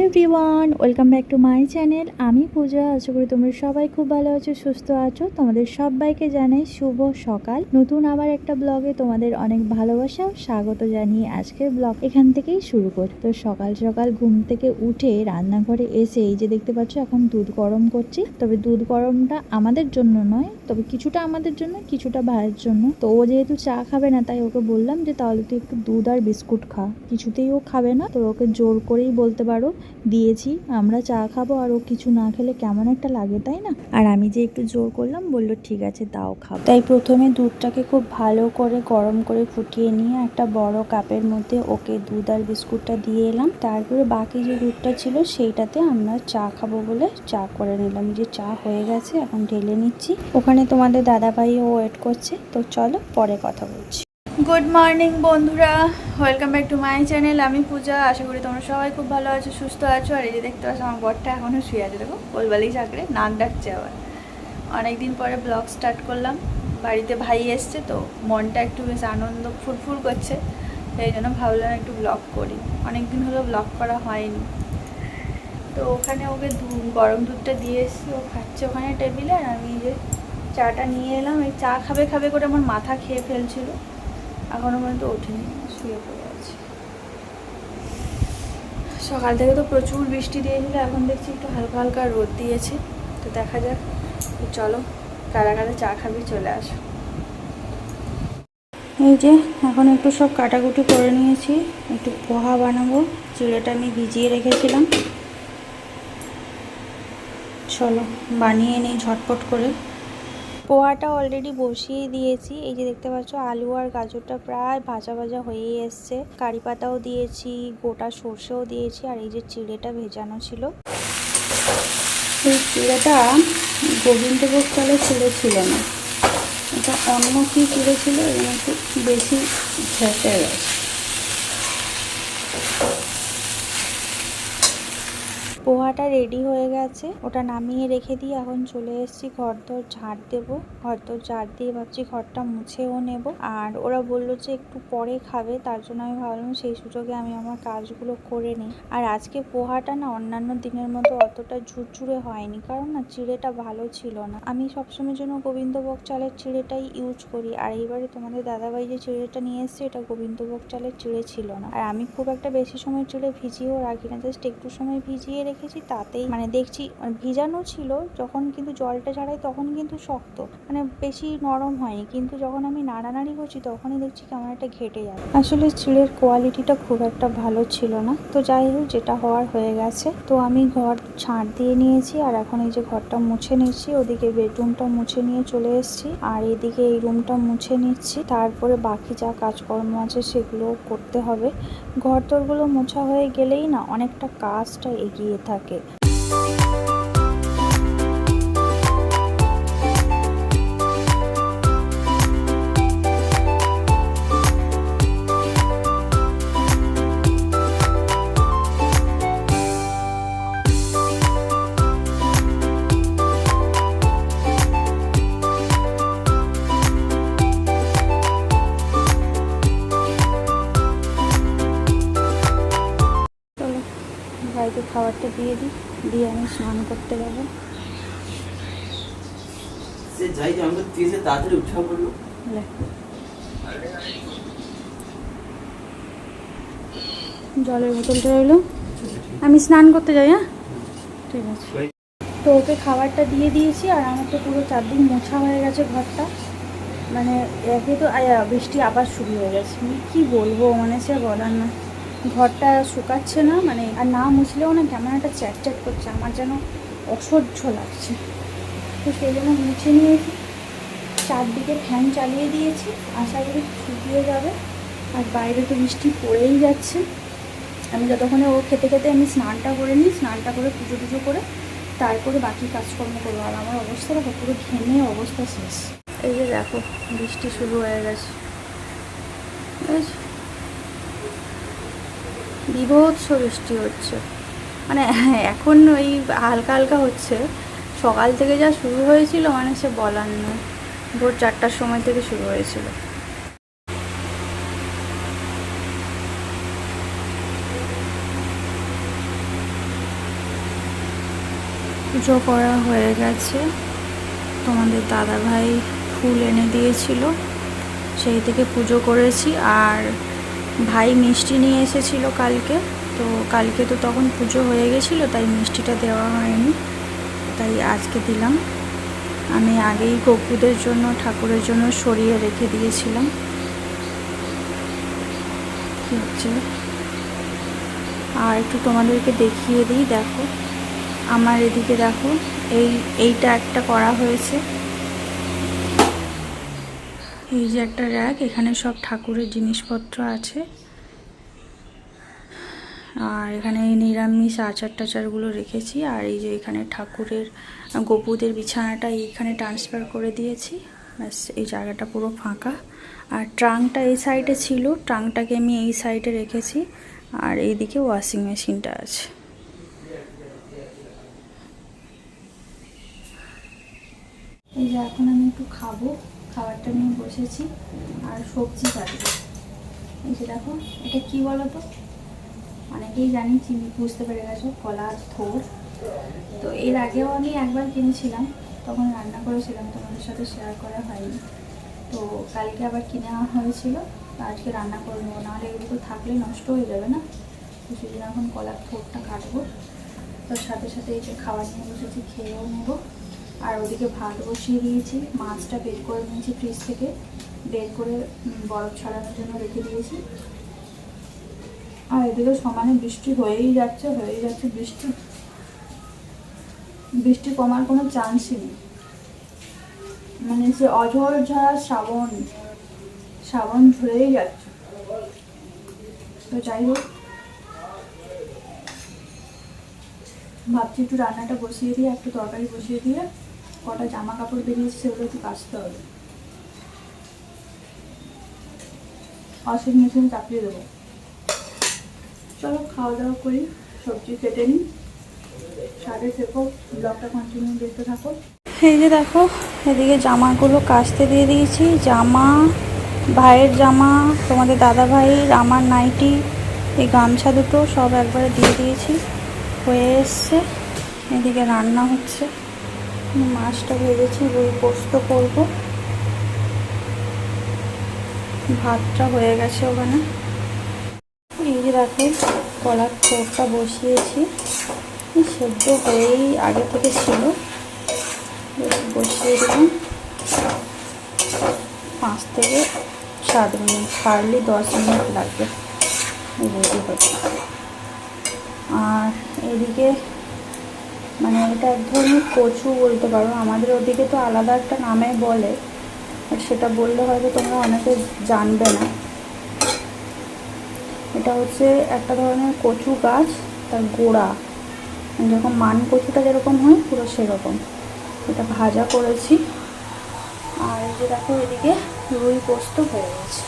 Everyone, welcome back to my channel. আমি পূজা। আশা করি তোমরা সবাই খুব ভালো আছো, সুস্থ আছো। তোমাদের সবাইকে জানাই শুভ সকাল। নতুন আবার একটা ব্লগে তোমাদের অনেক ভালোবাসা ও স্বাগত জানিয়ে আজকের ব্লগ এখান থেকেই শুরু করি। তো সকাল সকাল ঘুম থেকে উঠে রান্নাঘরে এসে এই যে দেখতে পাচ্ছ এখন দুধ গরম করছি। তবে দুধ গরমটা আমাদের জন্য নয়, তবে কিছুটা আমাদের জন্য, কিছুটা ভাইয়ের জন্য। তো ও যেহেতু চা খাবে না, তাই ওকে বললাম যে তাহলে তুই একটু দুধ আর বিস্কুট খা। কিছুতেই ও খাবে না, তো ওকে জোর করেই বলতে পারো দিয়েছি। আমরা চা খাবো আর ও কিছু না খেলে কেমন একটা লাগে, তাই না? আর আমি যে একটু জোর করলাম, বললো ঠিক আছে দাও খাবো। তাই প্রথমে দুধটাকে খুব ভালো করে গরম করে ফুটিয়ে নিয়ে একটা বড় কাপের মধ্যে ওকে দুধ আর বিস্কুটটা দিয়ে এলাম। তারপরে বাকি যে দুধটা ছিল সেইটাতে আমরা চা খাবো বলে চা করে নিলাম। যে চা হয়ে গেছে, এখন ঢেলে নিচ্ছি। ওখানে তোমাদের দাদাভাইও ওয়েট করছে, তো চলো পরে কথা বলছি। গুড মর্নিং বন্ধুরা, welcome back to my channel. আমি পূজা। আশা করি তোমরা সবাই খুব ভালো আছো, সুস্থ আছো। আর এই যে দেখতে পাচ্ছ আমার বরটা এখনও শুয়ে আছে, দেখো কোলবালি চাকরে নাক ডাকছে। আবার অনেকদিন পরে ব্লগ স্টার্ট করলাম। বাড়িতে ভাই এসছে, তো মনটা একটু বেশ আনন্দ ফুরফুর করছে, সেই জন্য ভাবলাম একটু ব্লগ করি। অনেকদিন হলো ব্লগ করা হয়নি। তো ওখানে ওকে গরম দুধটা দিয়ে এসেছি, ও খাচ্ছে ওখানে টেবিলে। আর আমি যে চাটা নিয়ে এলাম। এই চা খাবে খাবে করে আমার মাথা খেয়ে ফেলছিল, এখনও পর্যন্ত ওঠেনি, শুয়ে পড়ে আছে। সকাল থেকে তো প্রচুর বৃষ্টি দিয়েছিল, এখন দেখছি একটু হালকা হালকা রোদ দিয়েছে। তো দেখা যাক। চলো, কারা কারা চা খাবি চলে আসো। এই যে এখন একটু সব কাটাকুটি করে নিয়েছি, একটু পোহা বানাবো। চিড়েটা আমি ভিজিয়ে রেখেছিলাম, চলো বানিয়ে নিই ঝটপট করে। পোহাটা অলরেডি বসিয়ে দিয়েছি। এই যে দেখতে পাচ্ছ আলু আর গাজরটা প্রায় ভাজা ভাজা হয়েই এসছে। কারি পাতাও দিয়েছি, গোটা সর্ষেও দিয়েছি, আর এই যে চিড়েটা ভেজানো ছিল। এই চিড়েটা গোবিন্দভোগ চালের চিড়ে ছিল না, এটা অন্য কি চিড়ে ছিল, এর একটু বেশি ঘেঁটে গেছে। পোহাটা রেডি হয়ে গেছে, ওটা নামিয়ে রেখে দিয়ে এখন চলে এসেছি ঘরদোর ঝাড় দেবো। ঘরদোর ঝাড় দিয়ে ভাবছি ঘরটা মুছেও নেব। আর ওরা বললো যে একটু পরে খাবে, তার জন্য আমি ভাবলাম সেই সুযোগে আমি আমার কাজগুলো করে নিই। আর আজকে পোহাটা না অন্যান্য দিনের মতো অতটা ঝুরঝুরে হয়নি, কারণ না চিড়েটা ভালো ছিল না। আমি সবসময়ের জন্য গোবিন্দভোগ চালের চিড়েটাই ইউজ করি। আর এইবারে তোমাদের দাদাভাই যে চিড়েটা নিয়ে এসছে, এটা গোবিন্দভোগ চালের চিড়ে ছিল না। আর আমি খুব একটা বেশি সময় চিড়ে ভিজিয়েও রাখি না, জাস্ট একটু সময় ভিজিয়ে রেখেছি, তাতেই মানে দেখছি ভিজানো ছিল যখন, কিন্তু জলটা ছাড়াই তখন কিন্তু শক্ত, মানে বেশি নরম হয়নি। কিন্তু যখন আমি নাড়ানাড়ি করছি তখনই দেখছি কেমন একটা ঘেটে যাবে। আসলে চিড়ের কোয়ালিটিটা খুব একটা ভালো ছিল না। তো যাই হোক, যেটা হওয়ার হয়ে গেছে। তো আমি ঘর ঝাড় দিয়ে নিয়েছি, আর এখন এই যে ঘরটা মুছে নিচ্ছি। ওদিকে বেডরুমটা মুছে নিয়ে চলে এসেছি, আর এদিকে এই রুমটা মুছে নিচ্ছি। তারপরে বাকি যা কাজকর্ম আছে সেগুলো করতে হবে। ঘর দোরগুলো মোছা হয়ে গেলেই না অনেকটা কাজটা এগিয়ে থাকে। ভাইকে খাবারটা দিয়ে দিই, দিয়ে আমি স্নান করতে যাবো। জলের বোতলটা রইলো, আমি স্নান করতে যাই। হ্যাঁ ঠিক আছে। তো ওকে খাবারটা দিয়ে দিয়েছি, আর আমার তো পুরো চারদিক মোছা হয়ে গেছে ঘরটা। মানে একে তো বৃষ্টি আবার শুরু হয়ে গেছে, কি বলবো, মানে সে বলার না। ঘরটা শুকাচ্ছে না, মানে আর না মুছলেও না কেমন একটা চ্যাট করছে, আমার যেন অসহ্য লাগছে। তো সেই জন্য মুছে নিয়েছি, চারদিকে ফ্যান চালিয়ে দিয়েছি, আশা করি শুকিয়ে যাবে। আর বাইরে তো বৃষ্টি পড়েই যাচ্ছে। আমি যতক্ষণে ও খেতে খেতে আমি স্নানটা করে নিই, স্নানটা করে পুজো টুজো করে তারপরে বাকি কাজকর্ম করবো। আর আমার অবস্থা দেখো, পুরো ঘেমে অবস্থা শেষ। এই যে দেখো বৃষ্টি শুরু হয়ে গেছে, বিভৎস বৃষ্টি হচ্ছে। মানে এখন ওই হালকা হালকা হচ্ছে, সকাল থেকে যা শুরু হয়েছিল মানে সে বলার নয়। ভোর 4টার সময় থেকে শুরু হয়েছিল। পুজো করা হয়ে গেছে। তোমাদের দাদা ভাই ফুল এনে দিয়েছিল, সেই থেকে পুজো করেছি। আর ভাই মিষ্টি নিয়ে এসেছিল কালকে, তো কালকে তো তখন পুজো হয়ে গেছিলো, তাই মিষ্টিটা দেওয়া হয়নি, তাই আজকে দিলাম। আমি আগেই গপুদের জন্য ঠাকুরের জন্য সরিয়ে রেখে দিয়েছিলাম। কি হচ্ছে আর একটু তোমাদেরকে দেখিয়ে দিই। দেখো আমার এদিকে দেখো, এইটা একটা করা হয়েছে। এই যে একটা র্যাক, এখানে সব ঠাকুরের জিনিসপত্র আছে। আর এখানে নিরামিষ আচার টাচারগুলো রেখেছি। আর এই যে এখানে ঠাকুরের গপুদের বিছানাটা এইখানে ট্রান্সফার করে দিয়েছি, ব্যাস এই জায়গাটা পুরো ফাঁকা। আর ট্রাঙ্কটা এই সাইডে ছিল, ট্রাঙ্কটাকে আমি এই সাইডে রেখেছি। আর এইদিকে ওয়াশিং মেশিনটা আছে। এই যে এখন আমি একটু খাবো, খাবারটা নিয়ে বসেছি আর সবজি কাটবো। এই যে দেখো, এটা কি বলো তো, অনেকেই জানি, চিনি বুঝতে পেরে গেছো, কলার থোড়। তো এর আগেও আমি একবার কিনেছিলাম, তখন রান্না করেছিলাম, তোমাদের সাথে শেয়ার করা হয়নি। তো কালকে আবার কিনে আনা হয়েছিল, আজকে রান্না করে নেবো, নাহলে এগুলো থাকলে নষ্ট হয়ে যাবে না। তো সেদিন এখন কলার থোড়টা কাটবো। তার সাথে সাথে এই যে খাবার নিয়ে বসেছি, খেয়েও নেবো। আর ওদিকে ভাত বসিয়ে দিয়েছি, মাছটা বের করে নিয়েছি ফ্রিজ থেকে, বের করে বরফ ছড়ানোর জন্য রেখে দিয়েছি। আর এদিকে সমানে বৃষ্টি হয়েই যাচ্ছে বৃষ্টি কমার কোনো চান্সই নেই। মানে সে অঝড় ঝড়া শ্রাবণ ঝরেই যাচ্ছে। তো যাই হোক, ভাবছি একটু রান্নাটা বসিয়ে দিয়ে, একটু তরকারি বসিয়ে দিয়ে, কটা জামা কাপড় বেরিয়েছে সেগুলো একটু কাচতে হবে, ওয়াশিং মেশিনে চাপিয়ে দেবো। চলো খাওয়া দাওয়া করি, সবজি কেটে নিই, সাথে থেকো, ব্লগটা কন্টিনিউ দেখতে থাকো। এই যে দেখো, এদিকে জামাগুলো কাচতে দিয়ে দিয়েছি। জামা, ভাইয়ের জামা, তোমাদের দাদা ভাইয়ের, আমার নাইটি, এই গামছা দুটো সব একবারে দিয়ে দিয়েছি, হয়ে এসছে। এদিকে রান্না হচ্ছে, মাছটা ভেজেছি, রুই পোস্ত করবো। ভাতটা হয়ে গেছে ওখানে। এই যে দেখো, কলার থোড়টা বসিয়েছি, সেদ্ধ হয়েই আগে থেকে ছিল, বসিয়ে দিলাম। 5 থেকে 7 মিনিট, হার্ডলি 10 মিনিট লাগবে রেডি হতে। আর এদিকে মানে এটা এক ধরনের কচু বলতে পারো, আমাদের ওদিকে তো আলাদা একটা নামে বলে, সেটা বললে হয়তো তোমরা অনেকে জানবে না। এটা হচ্ছে একটা ধরনের কচু গাছ, তার গোড়া, যেরকম মান কচুটা যেরকম হয় পুরো সেরকম। এটা ভাজা করেছি। আর এই যে দেখো, এদিকে রুই পোস্ত হয়ে গেছে।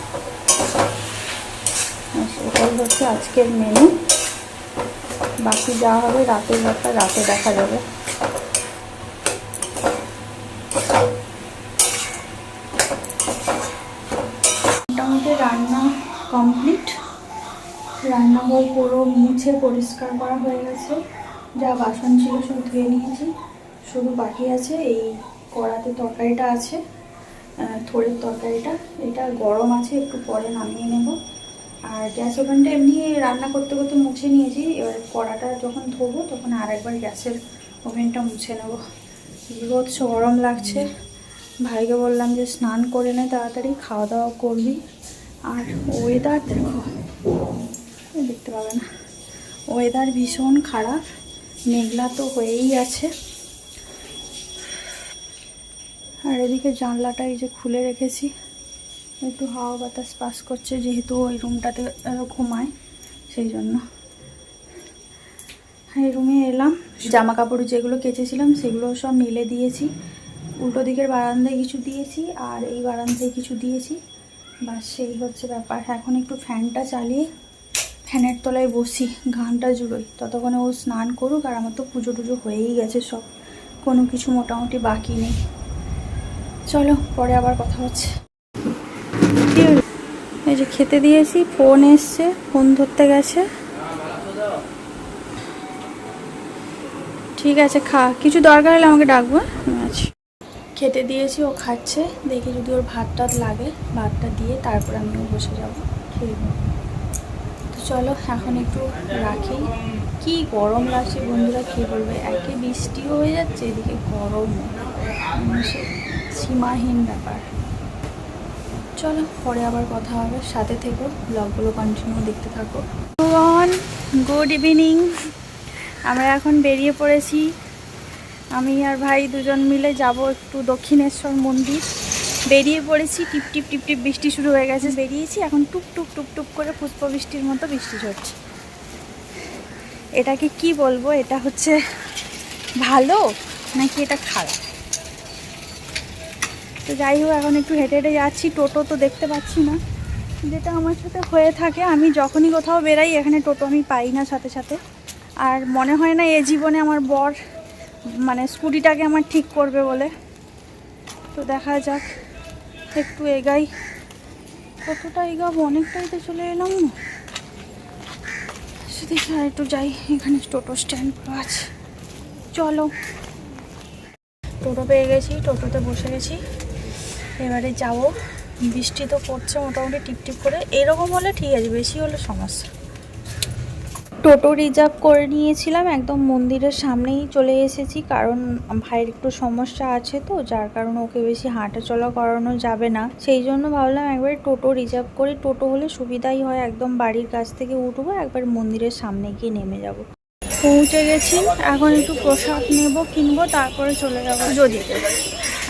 এটাই হচ্ছে আজকের মেনু, বাকি যা হবে রাতের ব্যাপার, রাতে দেখা যাবে। মোটামুটি রান্না কমপ্লিট, রান্নাঘর পুরো মুছে পরিষ্কার করা হয়ে গেছে, যা বাসন ছিল সব ধুয়ে নিয়েছি। শুধু বাকি আছে এই কড়াতে তরকারিটা আছে, থোড়ের তরকারিটা, এটা গরম আছে, একটু পরে নামিয়ে নেব। আর গ্যাস ওভেনটা এমনি রান্না করতে করতে মুছে নিয়েছি, এবার কড়াটা যখন ধোবো তখন আর একবার গ্যাসের ওভেনটা মুছে নেব। বিভৎস গরম লাগছে। ভাইকে বললাম যে স্নান করে নে তাড়াতাড়ি, খাওয়া দাওয়া করবি। আর ওয়েদার দেখো, দেখতে পাবে না, ওয়েদার ভীষণ খারাপ, মেঘলা তো হয়েই আছে। আর এদিকে জানলাটা এই যে খুলে রেখেছি, একটু হাওয়া বাতাস পাস করছে, যেহেতু ওই রুমটাতে ঘুমায় সেই জন্য। এই রুমে এলাম, জামা কাপড় যেগুলো কেচেছিলাম সেগুলো সব মেলে দিয়েছি। উল্টো দিকের বারান্দায় কিছু দিয়েছি, আর এই বারান্দায় কিছু দিয়েছি, বাস সেই হচ্ছে ব্যাপার। এখন একটু ফ্যানটা চালিয়ে ফ্যানের তলায় বসি, গানটা জুড়োই, ততক্ষণে ও স্নান করুক। আর আমার তো পুজো টুজো হয়েই গেছে সব, কোনো কিছু মোটামুটি বাকি নেই। চলো পরে আবার কথা হচ্ছে। এই যে খেতে দিয়েছি, ফোন এসছে, ফোন ধরতে গেছে। ঠিক আছে, খা, কিছু দরকার হলে আমাকে ডাকবো। আমি আছি। খেতে দিয়েছি, ও খাচ্ছে, দেখি যদি ওর ভাত টাত লাগে ভাতটা দিয়ে তারপর আমিও বসে যাবো খেয়ে নেবো। তো চলো এখন একটু রাখি। কি গরম লাগছে বন্ধুরা, কী বলবে, একে বৃষ্টিও হয়ে যাচ্ছে এদিকে গরমও, সে সীমাহীন ব্যাপার। চলো পরে আবার কথা হবে, সাথে থেকো, ব্লগগুলো কন্টিনিউ দেখতে থাকো। Good evening. আমরা এখন বেরিয়ে পড়েছি, আমি আর ভাই দুজন মিলে যাব একটু দক্ষিণেশ্বর মন্দির। বেরিয়ে পড়েছি, টিপ টিপ টিপ টিপ বৃষ্টি শুরু হয়ে গেছে। বেরিয়েছি, এখন টুপ টুপ টুপ টুপ করে পুষ্প বৃষ্টির মতো বৃষ্টি ঝরছে। এটাকে কি বলবো, এটা হচ্ছে ভালো নাকি এটা খারাপ? তো যাই হোক, এখন একটু হেঁটে হেঁটে যাচ্ছি। টোটো তো দেখতে পাচ্ছি না, যেটা আমার সাথে হয়ে থাকে, আমি যখনই কোথাও বেরাই এখানে টোটো আমি পাই না সাথে সাথে। আর মনে হয় না এ জীবনে আমার বর মানে স্কুটিটাকে আমার ঠিক করবে বলে। তো দেখা যাক, একটু এগাই। কতটা এগাবো, অনেকটাই তো চলে এলাম না। দেখি আর একটু যাই, এখানে টোটো স্ট্যান্ড আছে। চলো, টোটো পেয়ে গেছি, টোটোতে বসে গেছি, এবারে যাবো। বৃষ্টি তো পড়ছে মোটামুটি টিপটিপ করে, এরকম হলে ঠিক আছে, বেশি হলে সমস্যা। টোটো রিজার্ভ করে নিয়েছিলাম, একদম মন্দিরের সামনেই চলে এসেছি, কারণ ভাইয়ের একটু সমস্যা আছে, তো যার কারণে ওকে বেশি হাঁটা চলা করানো যাবে না। সেই জন্য ভাবলাম একবার টোটো রিজার্ভ করি, টোটো হলে সুবিধাই হয়, একদম বাড়ির কাছ থেকে উঠবো, একবার মন্দিরের সামনে গিয়ে নেমে যাব। পৌঁছে গেছি, এখন একটু প্রসাদ নেব, কিনবো, তারপরে চলে যাবো পুজো দিতে।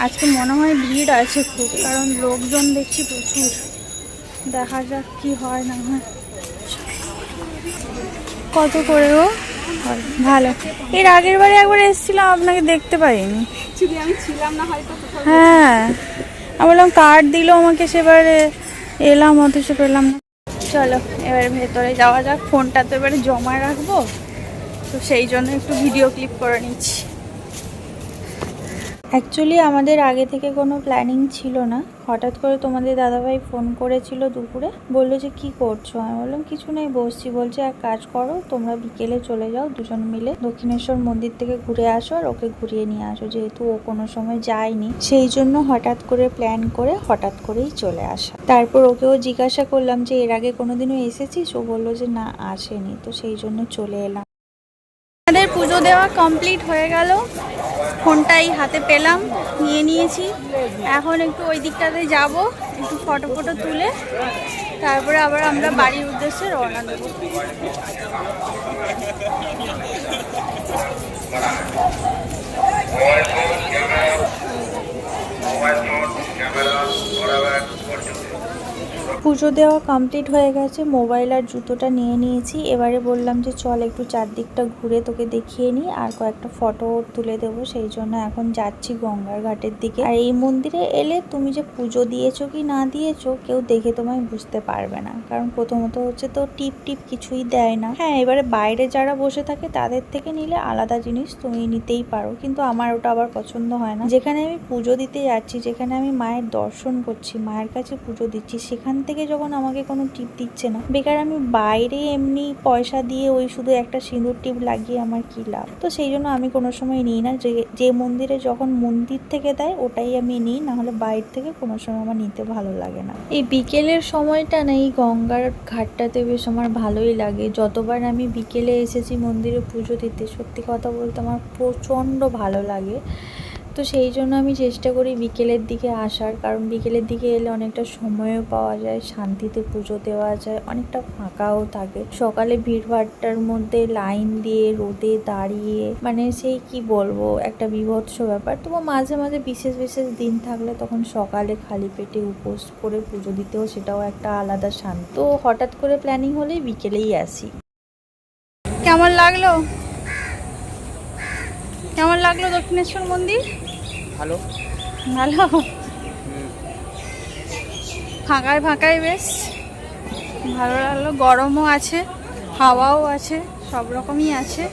আজকে মনে হয় ভিড় আছে খুব, কারণ লোকজন দেখছি প্রচুর। দেখা যাক কি হয় না হয়। কত করে ও? ভালো। এর আগের বারে একবার এসেছিলাম, আপনাকে দেখতে পাইনি। আমি ছিলাম না হয়তো। হ্যাঁ, আমি বললাম কার্ড দিল আমাকে, সেবারে এলাম অথচ পেলাম না। চলো এবারে ভেতরে যাওয়া যাক। ফোনটা তো এবারে জমায় রাখবো, তো সেই জন্য একটু ভিডিও ক্লিপ করে নিচ্ছি। অ্যাকচুয়ালি আমাদের আগে থেকে কোনো প্ল্যানিং ছিল না, হঠাৎ করে তোমাদের দাদাভাই ফোন করেছিল দুপুরে, বললো যে কি করছো? আমি বললাম কিছু নেই, বসছি। বলছে এক কাজ করো, তোমরা বিকেলে চলে যাও দুজন মিলে দক্ষিণেশ্বর মন্দির থেকে ঘুরে আসো, আর ওকে ঘুরিয়ে নিয়ে আসো, যেহেতু ও কোনো সময় যায়নি, সেই জন্য হঠাৎ করে প্ল্যান করে হঠাৎ করেই চলে আসা। তারপর ওকেও জিজ্ঞাসা করলাম যে এর আগে কোনোদিনও এসেছিস? ও বললো যে না, আসেনি, তো সেই জন্য চলে এলাম। আমাদের পুজো দেওয়া কমপ্লিট হয়ে গেল, ফোনটাই হাতে পেলাম, নিয়ে নিয়েছি। এখন একটু ওই দিকটাতে যাব, একটু ফটো ফটো তুলে তারপরে আবার আমরা বাড়ির উদ্দেশ্যে রওনা দেব। পুজো দেওয়া কমপ্লিট হয়ে গেছে, মোবাইল আর জুতোটা নিয়ে নিয়েছি। এবারে বললাম যে চল একটু চারদিকটা ঘুরে তোকে দেখিয়ে নিই, আর কয়েকটা ফটো তুলে দেবো, সেই জন্য এখন যাচ্ছি গঙ্গার ঘাটের দিকে। আর এই মন্দিরে এলে তুমি যে পুজো দিয়েছো কি না দিয়েছো কেউ দেখে তোমায় বুঝতে পারবে না, কারণ প্রথমত হচ্ছে তো টিপ টিপ কিছুই দেয় না। হ্যাঁ, এবারে বাইরে যারা বসে থাকে তাদের থেকে নিলে আলাদা জিনিস তুমি নিতেই পারো, কিন্তু আমার ওটা আবার পছন্দ হয় না। যেখানে আমি পুজো দিতে যাচ্ছি, যেখানে আমি মায়ের দর্শন করছি, মায়ের কাছে পুজো দিচ্ছি, সেখান থেকে যখন আমাকে কোনো টিপ দিচ্ছে না, বেকার আমি বাইরে এমনি পয়সা দিয়ে ওই শুধু একটা সিঁদুর টিপ লাগিয়ে আমার কি লাভ? তো সেই জন্য আমি কোনো সময় নিই না। যে মন্দিরে যখন মন্দির থেকে দেয় ওটাই আমি নিই, না হলে বাইরে থেকে কোনো সময় আমার নিতে ভালো লাগে না। এই বিকেলের সময়টা না, এই গঙ্গার ঘাটটাতে বেশ আমার ভালোই লাগে। যতবার আমি বিকেলে এসেছি মন্দিরে পুজো দিতে, সত্যি কথা বলতে আমার প্রচণ্ড ভালো লাগে। তো সেই জন্য আমি চেষ্টা করি বিকেলের দিকে আসার, কারণ বিকেলের দিকে এলে অনেকটা সময়ও পাওয়া যায়, শান্তিতে পুজো দেওয়া যায়, অনেকটা ফাঁকাও থাকে। সকালে ভিড়ভাট্টার মধ্যে লাইন দিয়ে রোদে দাঁড়িয়ে মানে সেই কি বলবো, একটা বীভৎস ব্যাপার। তবু মাঝে মাঝে বিশেষ বিশেষ দিন থাকলে তখন সকালে খালি পেটে উপোস করে পুজো দিতেও সেটাও একটা আলাদা শান্তি। তো হঠাৎ করে প্ল্যানিং হলেই বিকেলেই আসি। কেমন লাগলো? কেমন লাগলো দক্ষিণেশ্বর মন্দির? ভালো ভালো, ফাঁকায় ফাঁকায় বেশ ভালো লাগলো। গরমও আছে, হাওয়াও আছে, সব রকমই আছে।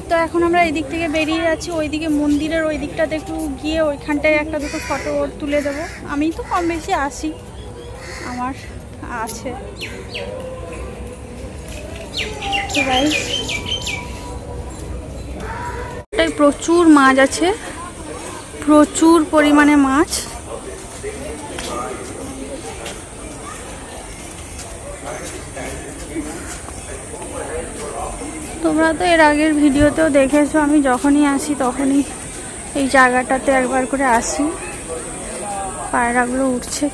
তো এখন আমরা এই দিক থেকে বেরিয়ে যাচ্ছি, ওইদিকে মন্দিরের ওই দিকটাতে একটু গিয়ে ওইখানটায় একটা দুটো ফটো তুলে দেবো। আমি তো কম বেশি আসি, আমার আছে। তো প্রচুর মাছ আছে, প্রচুর পরিমাণে মাছ। তোমরা তো এর আগের ভিডিওতেও দেখেছো, আমি যখনই আসি তখনই এই জায়গাটাতে একবার করে আসি। পায়রাগুলো উঠছে।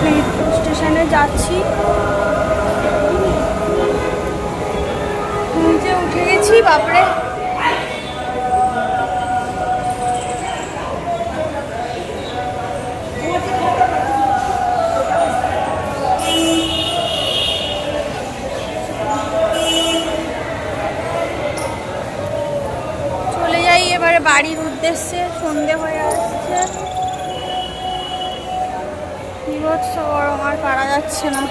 মেট্রো স্টেশনে যাচ্ছি, নিচে উঠে গেছি। বাপরে, চলে যাই এবারে বাড়ির উদ্দেশ্যে। সন্ধে হয়ে আসছে, বিভৎস গরম, আর পারা যাচ্ছে না।